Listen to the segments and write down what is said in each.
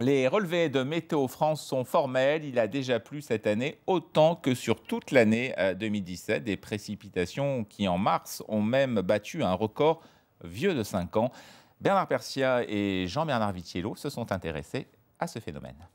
Les relevés de Météo France sont formels. Il a déjà plu cette année autant que sur toute l'année 2017. Des précipitations qui, en mars, ont même battu un record vieux de 5 ans. Bernard Persia et Jean-Bernard Vitiello se sont intéressés à ce phénomène.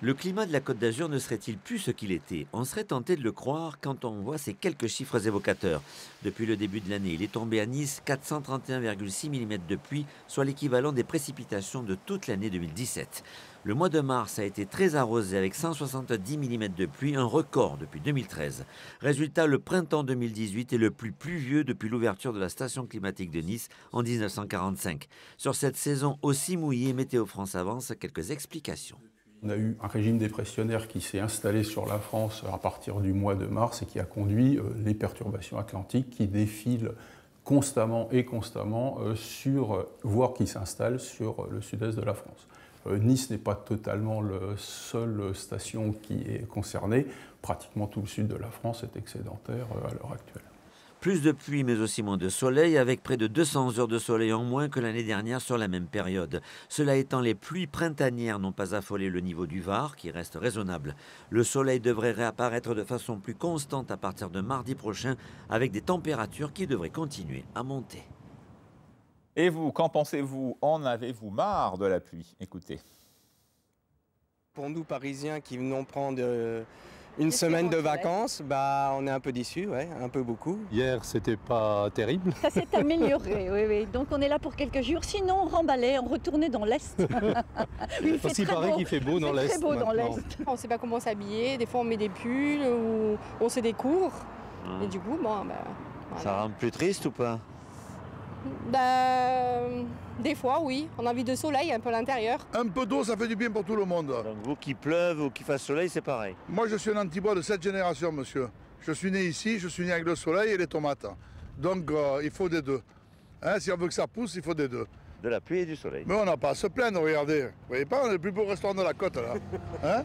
Le climat de la Côte d'Azur ne serait-il plus ce qu'il était? On serait tenté de le croire quand on voit ces quelques chiffres évocateurs. Depuis le début de l'année, il est tombé à Nice 431,6 mm de pluie, soit l'équivalent des précipitations de toute l'année 2017. Le mois de mars a été très arrosé avec 170 mm de pluie, un record depuis 2013. Résultat, le printemps 2018 est le plus pluvieux depuis l'ouverture de la station climatique de Nice en 1945. Sur cette saison aussi mouillée, Météo France avance quelques explications. On a eu un régime dépressionnaire qui s'est installé sur la France à partir du mois de mars et qui a conduit les perturbations atlantiques qui défilent constamment voire qui s'installent sur le sud-est de la France. Nice n'est pas totalement la seule station qui est concernée. Pratiquement tout le sud de la France est excédentaire à l'heure actuelle. Plus de pluie, mais aussi moins de soleil, avec près de 200 heures de soleil en moins que l'année dernière sur la même période. Cela étant, les pluies printanières n'ont pas affolé le niveau du Var, qui reste raisonnable. Le soleil devrait réapparaître de façon plus constante à partir de mardi prochain, avec des températures qui devraient continuer à monter. Et vous, qu'en pensez-vous? En avez-vous marre de la pluie? Écoutez. Pour nous, Parisiens qui venons prendre une semaine de vacances, on est un peu déçus, ouais, un peu beaucoup. Hier, c'était pas terrible. Ça s'est amélioré, oui. Donc on est là pour quelques jours. Sinon, on remballait, on retournait dans l'Est. Parce qu'il paraît qu'il fait beau dans l'Est. Très beau dans l'Est. On ne sait pas comment s'habiller. Des fois, on met des pulls ou on se découvre. Et du coup, voilà. Ça rend plus triste ou pas? Des fois, oui. On a envie de soleil un peu à l'intérieur. Un peu d'eau, ça fait du bien pour tout le monde. Donc vous, qu'il pleuve ou qu'il fasse soleil, c'est pareil? Moi, je suis un antibois de cette génération, monsieur. Je suis né ici, je suis né avec le soleil et les tomates. Donc, il faut des deux. Hein, si on veut que ça pousse, il faut des deux. De la pluie et du soleil. Mais on n'a pas à se plaindre, regardez. Vous voyez pas, on est le plus beau restaurant de la côte, là. Hein?